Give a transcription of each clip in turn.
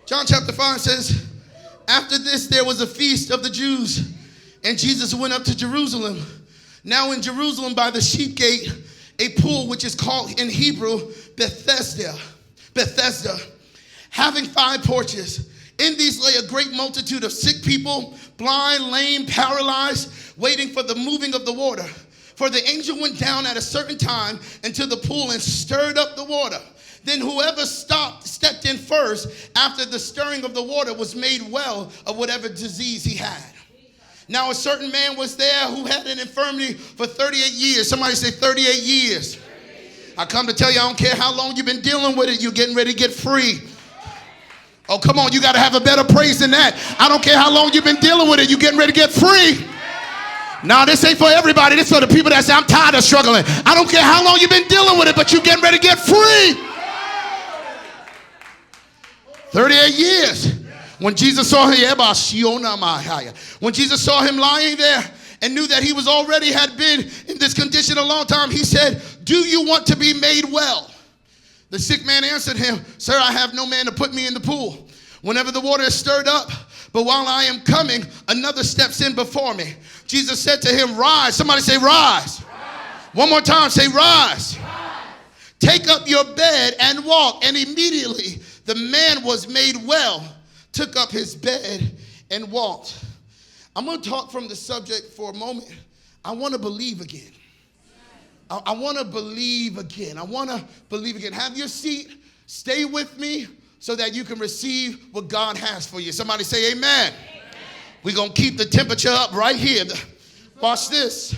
John chapter 5 says, after this there was a feast of the Jews, and Jesus went up to Jerusalem. Now in Jerusalem by the sheep gate, a pool which is called in Hebrew Bethesda, having 5 porches. In these lay a great multitude of sick people, blind, lame, paralyzed, waiting for the moving of the water. For the angel went down at a certain time into the pool and stirred up the water. Then whoever stepped in first after the stirring of the water was made well of whatever disease he had. Now a certain man was there who had an infirmity for 38 years. Somebody say 38 years. I come to tell you, I don't care how long you've been dealing with it, you're getting ready to get free. Oh, come on, you got to have a better praise than that. I don't care how long you've been dealing with it, you're getting ready to get free. Now, this ain't for everybody. This is for the people that say, I'm tired of struggling. I don't care how long you've been dealing with it, but you're getting ready to get free. 38 years. When Jesus saw him, when Jesus saw him lying there and knew that he was already had been in this condition a long time, he said, do you want to be made well? The sick man answered him, sir, I have no man to put me in the pool whenever the water is stirred up. But while I am coming, another steps in before me. Jesus said to him, rise. Somebody say, rise. One more time, say, rise. Take up your bed and walk. And immediately the man was made well, took up his bed and walked. I'm going to talk from the subject for a moment. I want to believe again. I want to believe again. I want to believe again. Have your seat. Stay with me so that you can receive what God has for you. Somebody say amen. We're going to keep the temperature up right here. Watch this.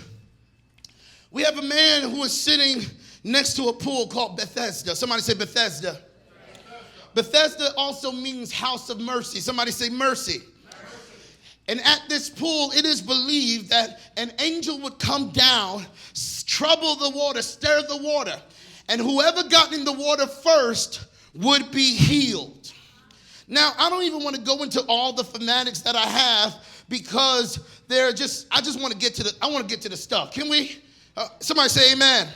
We have a man who is sitting next to a pool called Bethesda. Somebody say Bethesda. Bethesda also means house of mercy. Somebody say mercy. And at this pool, it is believed that an angel would come down, trouble the water, stir the water, and whoever got in the water first would be healed. Now, I don't even want to go into all the fanatics that I have because I just want to get to the stuff. Can we? Somebody say amen.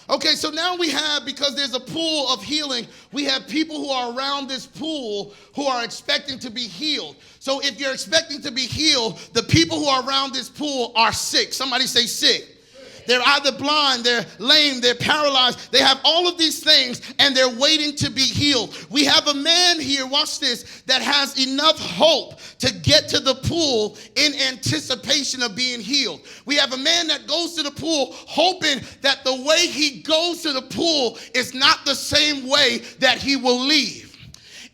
Okay, so now we have, because there's a pool of healing, we have people who are around this pool who are expecting to be healed. So if you're expecting to be healed, the people who are around this pool are sick. Somebody say sick. They're either blind, they're lame, they're paralyzed. They have all of these things and they're waiting to be healed. We have a man here, watch this, that has enough hope to get to the pool in anticipation of being healed. We have a man that goes to the pool hoping that the way he goes to the pool is not the same way that he will leave.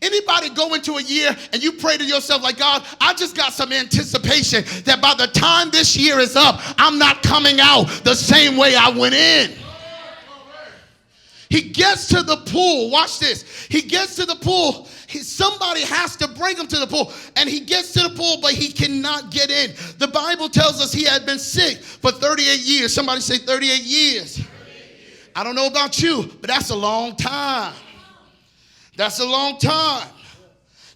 Anybody go into a year and you pray to yourself like, God, I just got some anticipation that by the time this year is up, I'm not coming out the same way I went in. He gets to the pool. Watch this. He gets to the pool. Somebody has to bring him to the pool. And he gets to the pool, but he cannot get in. The Bible tells us he had been sick for 38 years. Somebody say 38 years. I don't know about you, but that's a long time. That's a long time.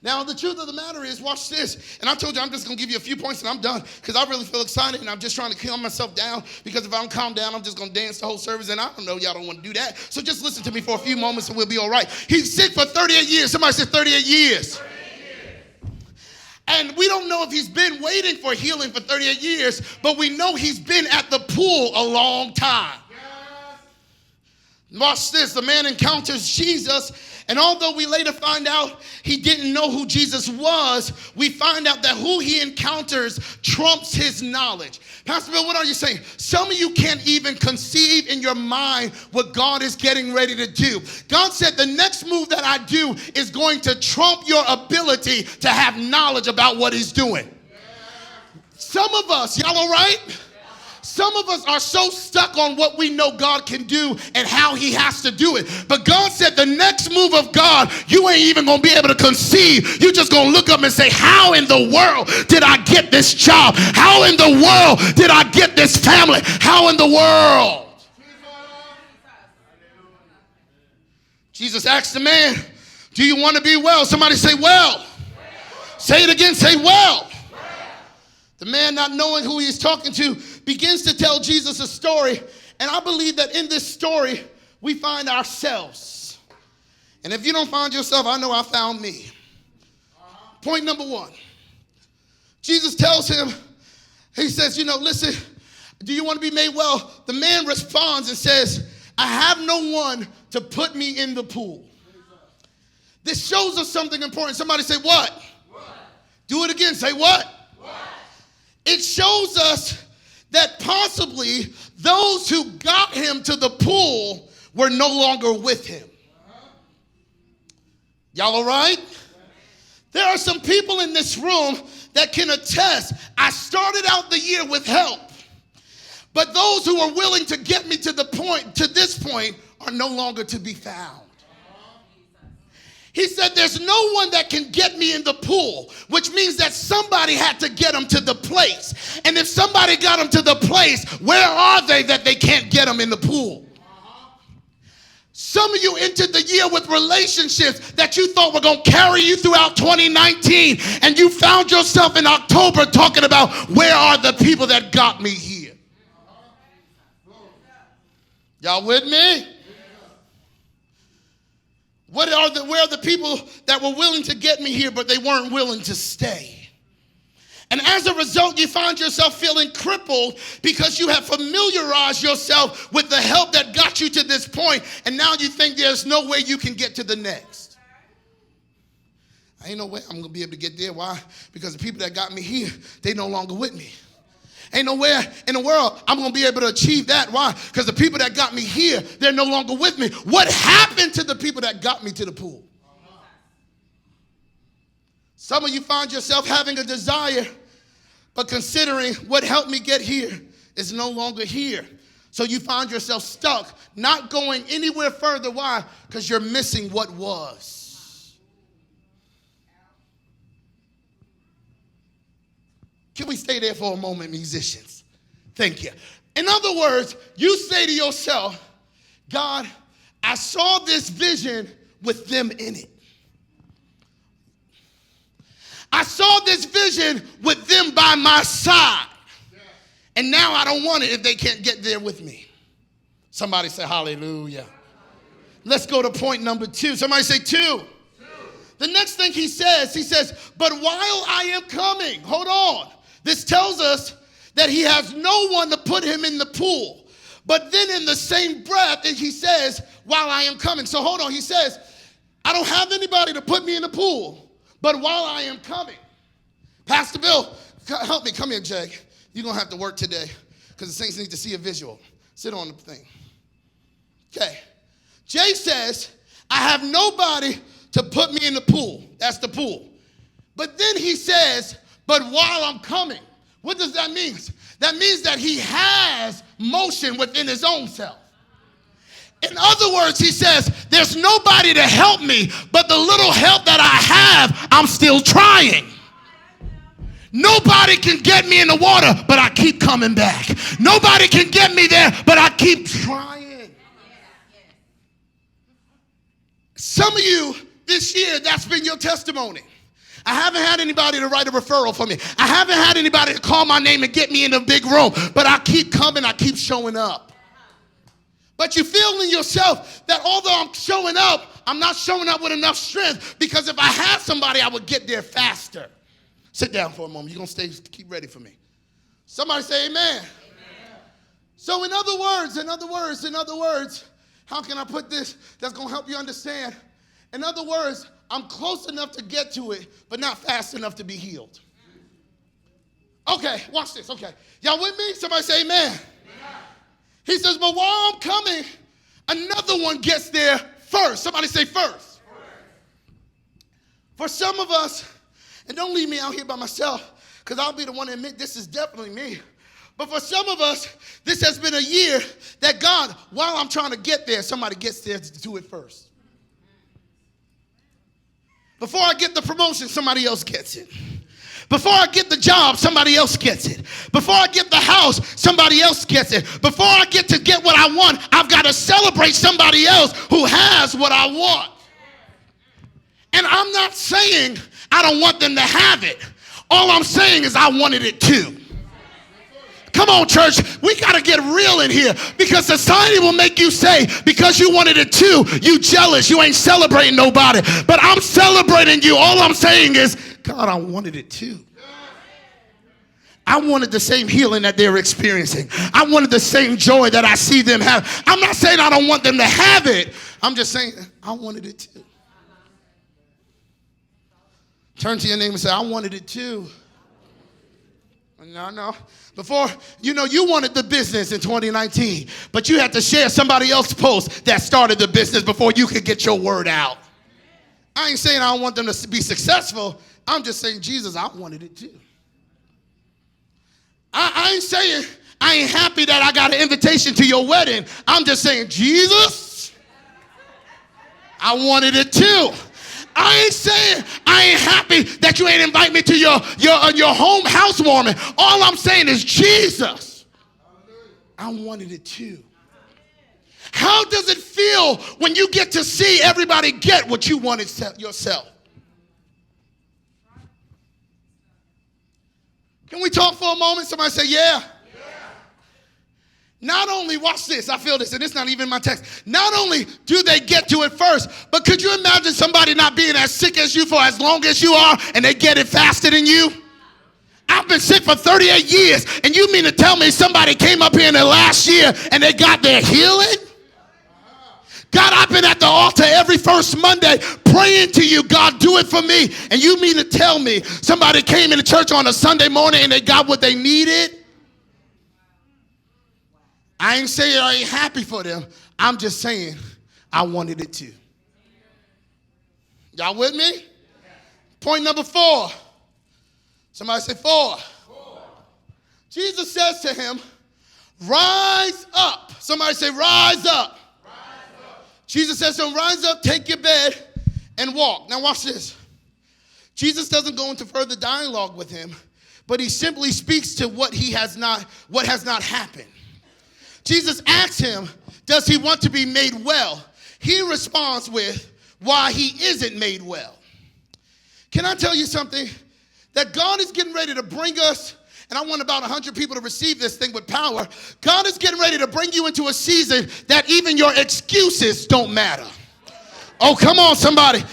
Now, the truth of the matter is, watch this. And I told you I'm just going to give you a few points and I'm done because I really feel excited and I'm just trying to calm myself down because if I don't calm down, I'm just going to dance the whole service and I don't know, y'all don't want to do that. So just listen to me for a few moments and we'll be all right. He's sick for 38 years. Somebody said 38 years. And we don't know if he's been waiting for healing for 38 years, but we know he's been at the pool a long time. Watch this. The man encounters Jesus, and although we later find out he didn't know who Jesus was, we find out that who he encounters trumps his knowledge. Pastor Bill, what are you saying? Some of you can't even conceive in your mind what God is getting ready to do. God said the next move that I do is going to trump your ability to have knowledge about what he's doing. Some of us, y'all all right? Some of us are so stuck on what we know God can do and how he has to do it. But God said the next move of God, you ain't even going to be able to conceive. You're just going to look up and say, how in the world did I get this job? How in the world did I get this family? How in the world? Jesus asked the man, do you want to be well? Somebody say well. Say it again, say well. The man, not knowing who he's talking to, begins to tell Jesus a story. And I believe that in this story, we find ourselves. And if you don't find yourself, I know I found me. Point number one. Jesus tells him, he says, listen, do you want to be made well? The man responds and says, I have no one to put me in the pool. This shows us something important. Somebody say, what? Do it again. Say, what? It shows us that possibly those who got him to the pool were no longer with him. Y'all all right? There are some people in this room that can attest. I started out the year with help, but those who are willing to get me to this point, are no longer to be found. He said, there's no one that can get me in the pool, which means that somebody had to get them to the place. And if somebody got them to the place, where are they that they can't get them in the pool? Some of you entered the year with relationships that you thought were going to carry you throughout 2019, and you found yourself in October talking about, where are the people that got me here? Y'all with me? Where are the people that were willing to get me here, but they weren't willing to stay? And as a result, you find yourself feeling crippled because you have familiarized yourself with the help that got you to this point, and now you think there's no way you can get to the next. Ain't no way I'm going to be able to get there. Why? Because the people that got me here, they no longer with me. Ain't nowhere in the world I'm going to be able to achieve that. Why? Because the people that got me here, they're no longer with me. What happened to the people that got me to the pool? Some of you find yourself having a desire, but considering what helped me get here is no longer here. So you find yourself stuck, not going anywhere further. Why? Because you're missing what was. Can we stay there for a moment, musicians? Thank you. In other words, you say to yourself, God, I saw this vision with them in it. I saw this vision with them by my side. And now I don't want it if they can't get there with me. Somebody say hallelujah. Let's go to point number 2. Somebody say 2. The next thing he says, but while I am coming, hold on. This tells us that he has no one to put him in the pool. But then in the same breath, he says, while I am coming. So hold on, he says, I don't have anybody to put me in the pool, but while I am coming. Pastor Bill, help me. Come here, Jay. You're going to have to work today because the saints need to see a visual. Sit on the thing. Okay. Jay says, I have nobody to put me in the pool. That's the pool. But then he says, but while I'm coming. What does that mean? That means that he has motion within his own self. In other words, he says, there's nobody to help me, but the little help that I have, I'm still trying. Nobody can get me in the water, but I keep coming back. Nobody can get me there, but I keep trying. Some of you this year, that's been your testimony. I haven't had anybody to write a referral for me. I haven't had anybody to call my name and get me in a big room, but I keep coming, I keep showing up. But you feel in yourself that although I'm showing up, I'm not showing up with enough strength, because if I had somebody, I would get there faster. Sit down for a moment. You're going to keep ready for me. Somebody say amen. Amen. So in other words, how can I put this that's going to help you understand? In other words, I'm close enough to get to it, but not fast enough to be healed. Okay, watch this. Okay. Y'all with me? Somebody say amen. Amen. He says, but while I'm coming, another one gets there first. Somebody say first. For some of us, and don't leave me out here by myself, because I'll be the one to admit this is definitely me. But for some of us, this has been a year that God, while I'm trying to get there, somebody gets there to do it first. Before I get the promotion, somebody else gets it. Before I get the job, somebody else gets it. Before I get the house, somebody else gets it. Before I get what I want, I've got to celebrate somebody else who has what I want. And I'm not saying I don't want them to have it. All I'm saying is I wanted it too. Come on, church. We got to get real in here, because society will make you say, because you wanted it too, you jealous. You ain't celebrating nobody. But I'm celebrating you. All I'm saying is, God, I wanted it too. I wanted the same healing that they're experiencing. I wanted the same joy that I see them have. I'm not saying I don't want them to have it. I'm just saying I wanted it too. Turn to your neighbor and say, I wanted it too. No. Before, you wanted the business in 2019, but you had to share somebody else's post that started the business before you could get your word out. I ain't saying I don't want them to be successful. I'm just saying, Jesus, I wanted it too. I ain't saying I ain't happy that I got an invitation to your wedding. I'm just saying, Jesus, I wanted it too. I ain't saying I ain't happy that you ain't invite me to your home housewarming. All I'm saying is, Jesus, I wanted it too. How does it feel when you get to see everybody get what you wanted yourself? Can we talk for a moment? Somebody say, yeah. Not only, watch this, I feel this, and it's not even my text. Not only do they get to it first, but could you imagine somebody not being as sick as you for as long as you are, and they get it faster than you? I've been sick for 38 years, and you mean to tell me somebody came up here in the last year and they got their healing? God, I've been at the altar every first Monday praying to you, God, do it for me. And you mean to tell me somebody came into church on a Sunday morning and they got what they needed? I ain't saying I ain't happy for them. I'm just saying I wanted it too. Y'all with me? Point number 4. Somebody say 4. Jesus says to him, rise up. Somebody say rise up. Jesus says to him, rise up, take your bed, and walk. Now watch this. Jesus doesn't go into further dialogue with him, but he simply speaks to what has not happened. Jesus asks him, does he want to be made well? He responds with why he isn't made well. Can I tell you something? That God is getting ready to bring us, and I want about 100 people to receive this thing with power. God is getting ready to bring you into a season that even your excuses don't matter. Oh, come on, somebody.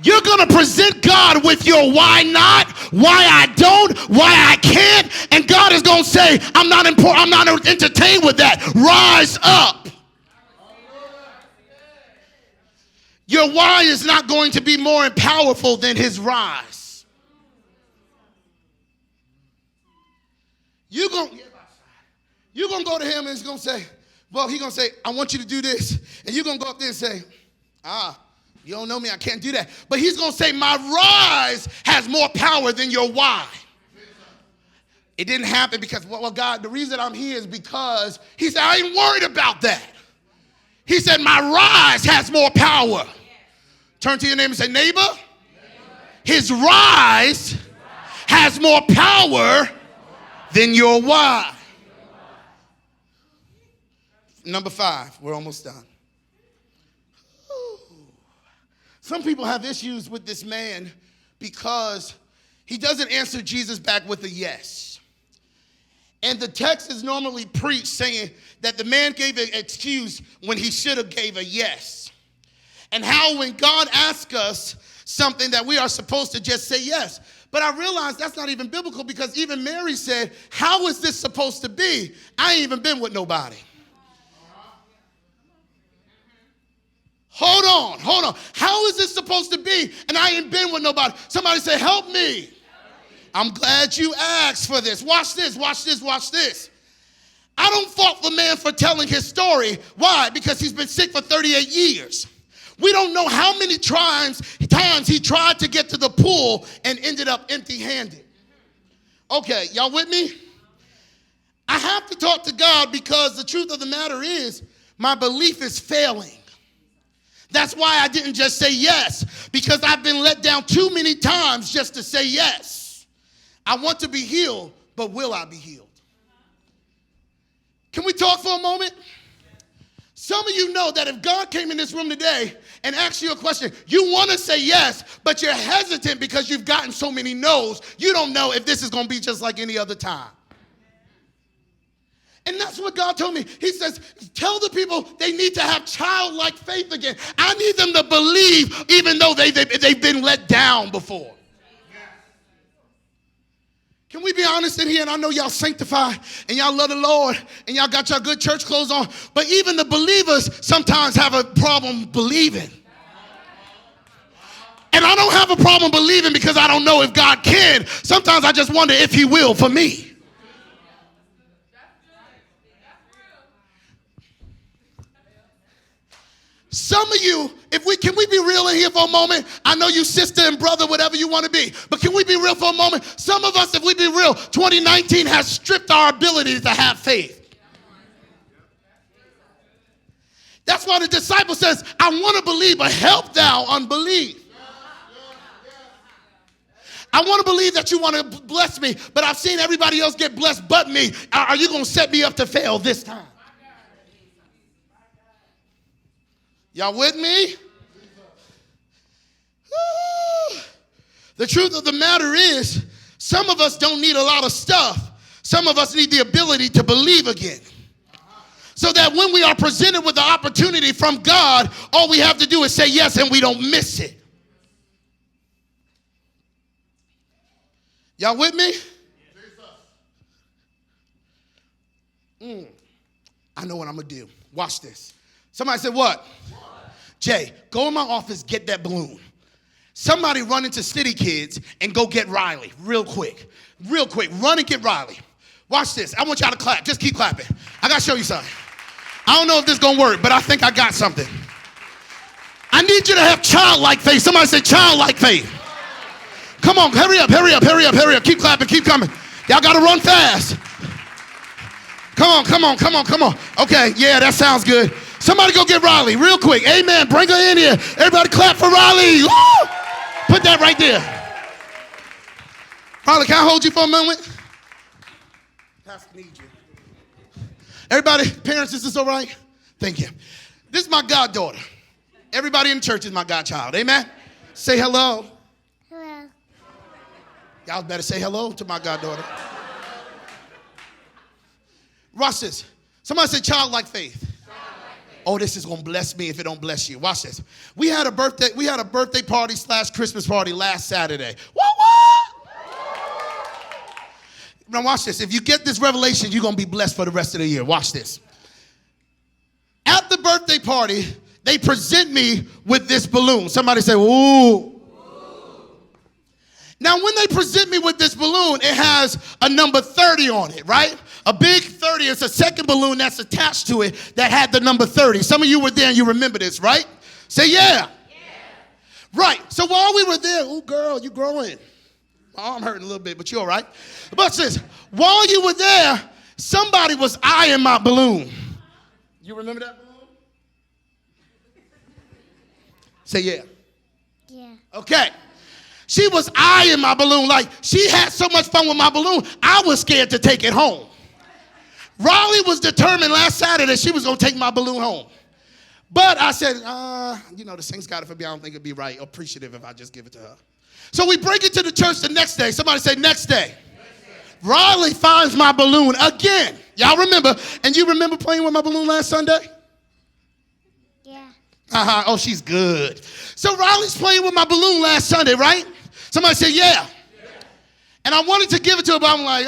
You're going to present God with your why not, why I don't, why I can't, and God is going to say, I'm not entertained with that. Rise up. Your why is not going to be more powerful than his rise. You're going to go to him and he's going to say, well, he's going to say, I want you to do this. And you're going to go up there and say, you don't know me, I can't do that. But he's going to say, my rise has more power than your why. It didn't happen because, well, God, the reason I'm here is because, he said, I ain't worried about that. He said, my rise has more power. Turn to your neighbor and say, neighbor, his rise has more power than your why. Number 5, we're almost done. Some people have issues with this man because he doesn't answer Jesus back with a yes. And the text is normally preached saying that the man gave an excuse when he should have gave a yes. And how when God asks us something that we are supposed to just say yes. But I realize that's not even biblical because even Mary said, how is this supposed to be? I ain't even been with nobody. Hold on. How is this supposed to be? And I ain't been with nobody. Somebody say, help me. I'm glad you asked for this. Watch this. I don't fault the man for telling his story. Why? Because he's been sick for 38 years. We don't know how many times he tried to get to the pool and ended up empty-handed. Okay, y'all with me? I have to talk to God because the truth of the matter is my belief is failing. That's why I didn't just say yes, because I've been let down too many times just to say yes. I want to be healed, but will I be healed? Can we talk for a moment? Some of you know that if God came in this room today and asked you a question, you want to say yes, but you're hesitant because you've gotten so many no's. You don't know if this is going to be just like any other time. And that's what God told me. He says, tell the people they need to have childlike faith again. I need them to believe even though they've been let down before. Can we be honest in here? And I know y'all sanctified and y'all love the Lord and y'all got your good church clothes on. But even the believers sometimes have a problem believing. And I don't have a problem believing because I don't know if God can. Sometimes I just wonder if he will for me. Some of you, can we be real in here for a moment? I know you sister and brother, whatever you want to be, but can we be real for a moment? Some of us, if we be real, 2019 has stripped our ability to have faith. That's why the disciple says, I want to believe, but help thou unbelief. I want to believe that you want to bless me, but I've seen everybody else get blessed but me. Are you going to set me up to fail this time? Y'all with me? Woo. The truth of the matter is, some of us don't need a lot of stuff. Some of us need the ability to believe again. So that when we are presented with the opportunity from God, all we have to do is say yes and we don't miss it. Y'all with me? I know what I'm going to do. Watch this. Somebody said what? Jay, go in my office, get that balloon. Somebody run into City Kids and go get Riley real quick. Real quick. Run and get Riley. Watch this. I want y'all to clap. Just keep clapping. I got to show you something. I don't know if this is going to work, but I think I got something. I need you to have childlike faith. Somebody say childlike faith. Come on, hurry up, hurry up, hurry up, hurry up. Keep clapping, keep coming. Y'all got to run fast. Come on, come on, come on, come on. Okay, yeah, that sounds good. Somebody go get Riley real quick. Amen. Bring her in here. Everybody clap for Riley. Woo! Put that right there. Riley, can I hold you for a moment? Pastor needs you. Everybody, parents, is this all right? Thank you. This is my goddaughter. Everybody in church is my godchild. Amen. Say hello. Hello. Y'all better say hello to my goddaughter. Watch this. Somebody say childlike faith. Oh, this is going to bless me if it don't bless you. Watch this. We had a birthday party / Christmas party last Saturday. What? Now watch this. If you get this revelation, you're going to be blessed for the rest of the year. Watch this. At the birthday party, they present me with this balloon. Somebody say, ooh. Now, when they present me with this balloon, it has a number 30 on it, right? A big 30. It's a second balloon that's attached to it that had the number 30. Some of you were there and you remember this, right? Say, yeah. Right. So while we were there, ooh, girl, you growing. My arm hurting a little bit, but you're all right. But sis, while you were there, somebody was eyeing my balloon. You remember that balloon? Say, yeah. Yeah. Okay. She was eyeing my balloon like she had so much fun with my balloon, I was scared to take it home. Riley was determined last Saturday she was going to take my balloon home. But I said, the saints got it for me. I don't think it'd be right, appreciative if I just give it to her. So we bring it to the church the next day. Somebody say next day. Riley finds my balloon again. Y'all remember? And you remember playing with my balloon last Sunday? Yeah. Oh, she's good. So Riley's playing with my balloon last Sunday, right? Somebody say, yeah. And I wanted to give it to her, but I'm like,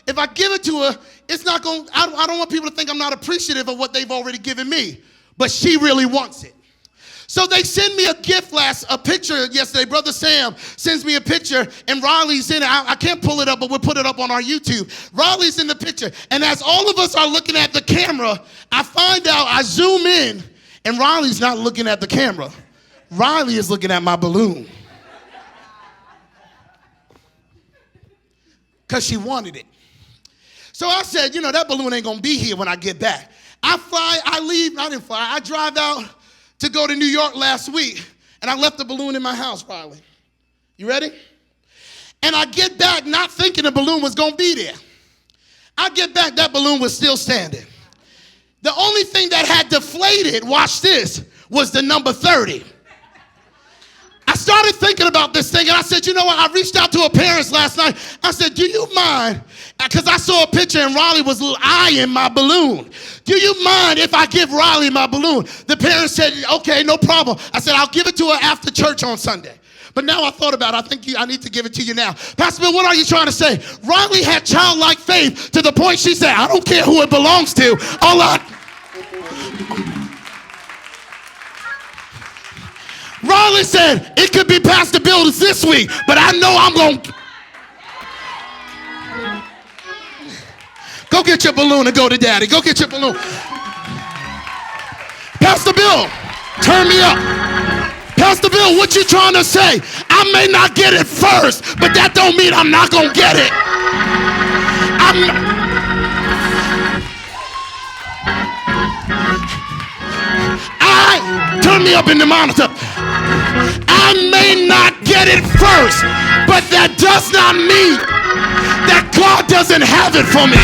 if I give it to her, it's not going, I don't want people to think I'm not appreciative of what they've already given me. But she really wants it. So they send me a picture yesterday. Brother Sam sends me a picture, and Riley's in it. I can't pull it up, but we'll put it up on our YouTube. Riley's in the picture. And as all of us are looking at the camera, I find out, I zoom in, and Riley's not looking at the camera. Riley is looking at my balloon. Because she wanted it. So I said, that balloon ain't going to be here when I get back. I drive out to go to New York last week, and I left the balloon in my house, Riley. You ready? And I get back not thinking the balloon was going to be there. I get back, that balloon was still standing. The only thing that had deflated, watch this, was the number 30. I started started thinking about this thing, and I said, you know what? I reached out to her parents last night. I said, do you mind? Because I saw a picture and Riley was eyeing my balloon. Do you mind if I give Riley my balloon? The parents said, okay, no problem. I said, I'll give it to her after church on Sunday. But now I thought about it. I think I need to give it to you now. Pastor Bill, what are you trying to say? Riley had childlike faith to the point she said, I don't care who it belongs to. Riley said, it could be Pastor Bill's this week, but I know I'm going to. Go get your balloon and go to daddy. Go get your balloon. Pastor Bill, turn me up. Pastor Bill, what you trying to say? I may not get it first, but that don't mean I'm not going to get it. Turn me up in the monitor. I may not get it first, but that does not mean that God doesn't have it for me.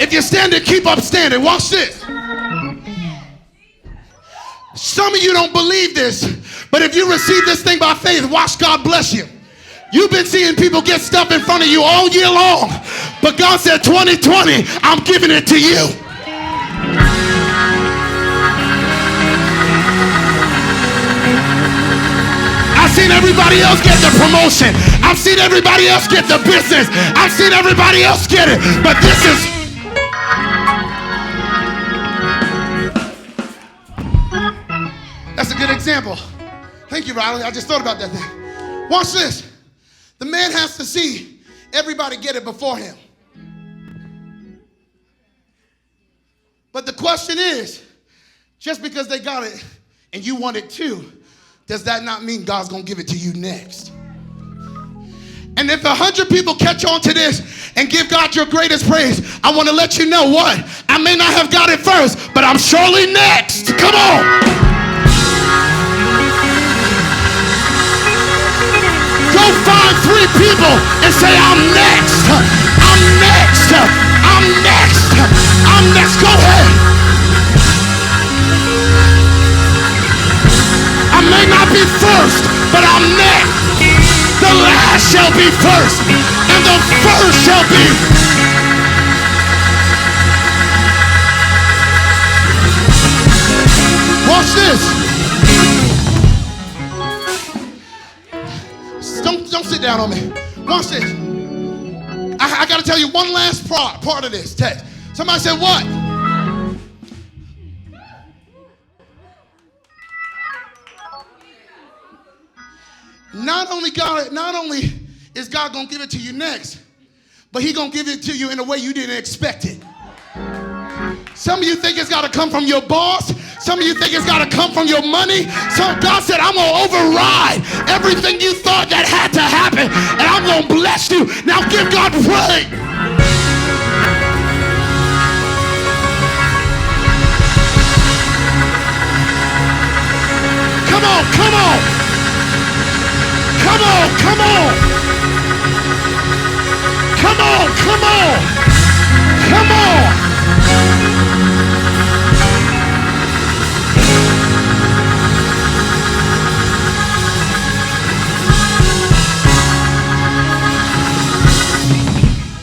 If you're standing, keep up standing. Watch this. Some of you don't believe this, but if you receive this thing by faith, watch God bless you. You've been seeing people get stuff in front of you all year long, but God said 2020, I'm giving it to you. I've seen everybody else get the promotion. I've seen everybody else get the business. I've seen everybody else get it, but this is... That's a good example. Thank you, Riley. I just thought about that thing. Watch this. The man has to see everybody get it before him. But the question is, just because they got it and you want it too, does that not mean God's going to give it to you next? And if 100 people catch on to this and give God your greatest praise, I want to let you know what? I may not have got it first, but I'm surely next. Come on. Go find 3 people and say, I'm next. I'm next. I'm next. I'm next. Go ahead. I may not be first, but I'm next. The last shall be first, and the first shall be. Watch this. Don't sit down on me. Watch this. I got to tell you one last part of this text. Somebody said, what? Not only is God going to give it to you next, but He's going to give it to you in a way you didn't expect it. Some of you think it's got to come from your boss. Some of you think it's got to come from your money. So God said, I'm going to override everything you thought that had to happen, and I'm going to bless you. Now give God praise. Come on, come on. Come on, come on. Come on, come on. Come on.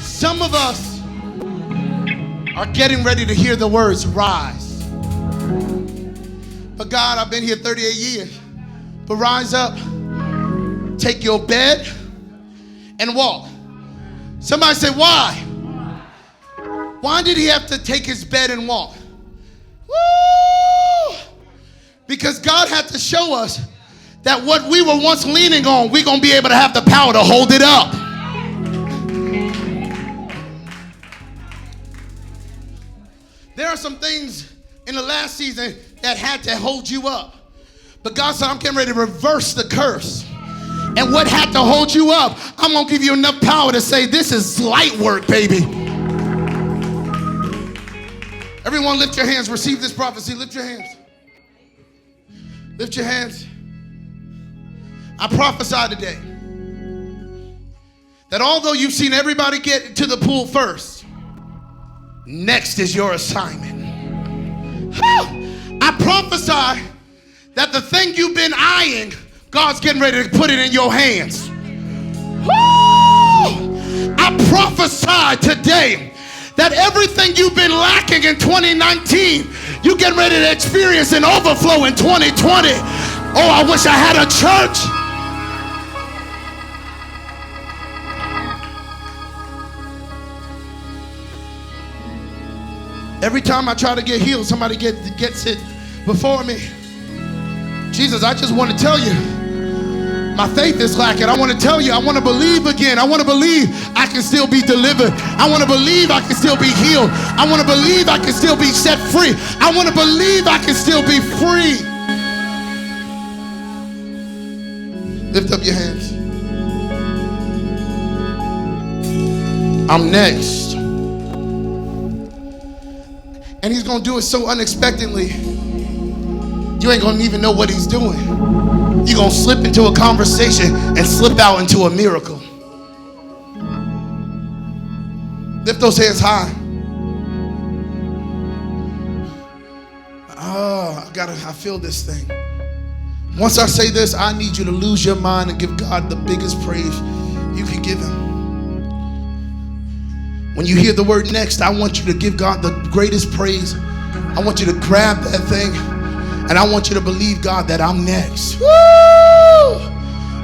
Some of us are getting ready to hear the words rise. But God, I've been here 38 years. But rise up, take your bed, and walk. Somebody say, why? Why did he have to take his bed and walk? Woo! Because God had to show us that what we were once leaning on, we're going to be able to have the power to hold it up. There are some things in the last season that had to hold you up. But God said, I'm getting ready to reverse the curse. And what had to hold you up, I'm going to give you enough power to say, this is light work, baby. Everyone lift your hands. Receive this prophecy. Lift your hands. Lift your hands. I prophesy today that although you've seen everybody get to the pool first, next is your assignment. I prophesy that the thing you've been eyeing, God's getting ready to put it in your hands. Woo! I prophesy today that everything you've been lacking in 2019, you're getting ready to experience an overflow in 2020. Oh, I wish I had a church. Every time I try to get healed, somebody gets it before me. Jesus, I just want to tell you, my faith is lacking. I want to tell you, I want to believe again. I want to believe I can still be delivered. I want to believe I can still be healed. I want to believe I can still be set free. I want to believe I can still be free. Lift up your hands. I'm next. And he's going to do it so unexpectedly. You ain't going to even know what he's doing. You're going to slip into a conversation and slip out into a miracle. Lift those hands high. Oh, I feel this thing. Once I say this, I need you to lose your mind and give God the biggest praise you can give him. When you hear the word next, I want you to give God the greatest praise. I want you to grab that thing, and I want you to believe God that I'm next. Woo!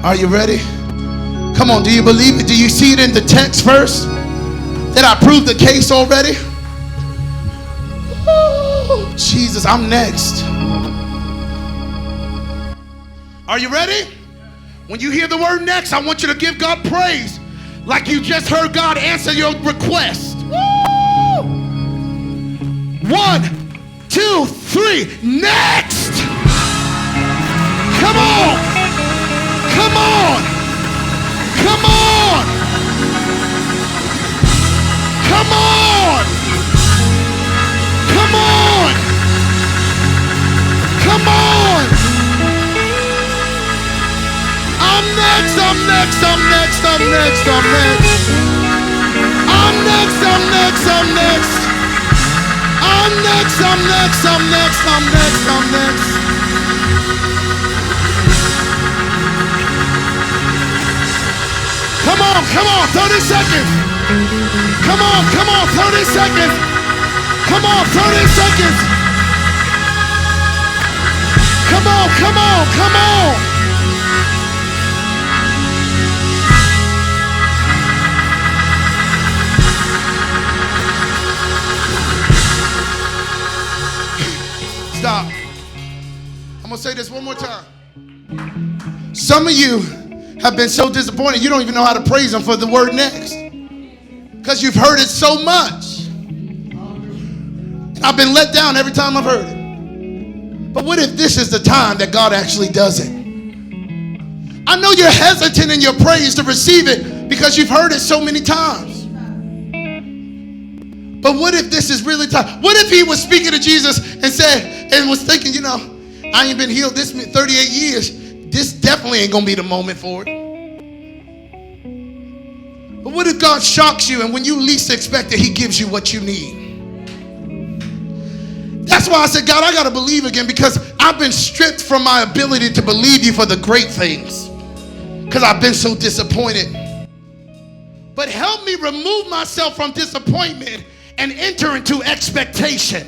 Are you ready? Come on, do you believe it? Do you see it in the text first? Did I prove the case already? Woo! Jesus, I'm next. Are you ready? When you hear the word next, I want you to give God praise like you just heard God answer your request. Woo! 1, 2, 3, next! Come on! Come on! Come on! Come on! Come on! Come on! I'm next, I'm next, I'm next, I'm next, I'm next. I'm next, I'm next, I'm next. I'm next, I'm next, I'm next, I'm next, I'm next. Come on, 30 seconds. Come on, 30 seconds. Come on, 30 seconds. Come on, come on. Stop. I'm going to say this one more time. Some of you have been so disappointed you don't even know how to praise him for the word next. Because you've heard it so much. I've been let down every time I've heard it. But what if this is the time that God actually does it? I know you're hesitant in your praise to receive it because you've heard it so many times. But what if this is really time? What if he was speaking to Jesus and said, and was thinking, you know, I ain't been healed this 38 years. This definitely ain't going to be the moment for it. But what if God shocks you and when you least expect it, he gives you what you need? That's why I said, God, I got to believe again because I've been stripped from my ability to believe you for the great things because I've been so disappointed. But help me remove myself from disappointment and enter into expectation.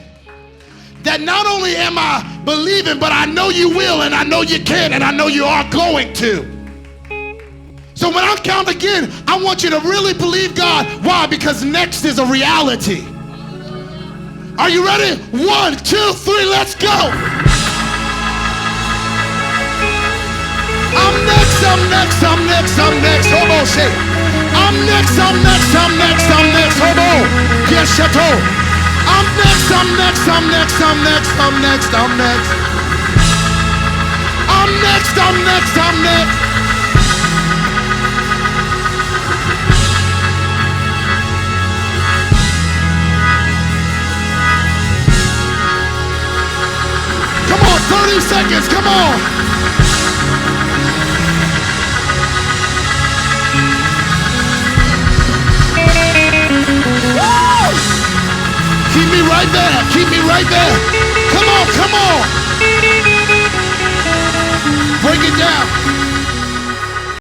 That not only am I believing, but I know you will, and I know you can, and I know you are going to. So when I count again, I want you to really believe God. Why? Because next is a reality. Are you ready? 1, 2, 3, let's go. I'm next, I'm next, I'm next, I'm next. Hobo, say. I'm next, I'm next, I'm next, I'm next. Hobo. Yes, chateau. I'm next, I'm next, I'm next, I'm next, I'm next, I'm next. I'm next, I'm next, I'm next. Come on, 30 seconds, come on. Keep me right there. Keep me right there. Come on, come on. it down.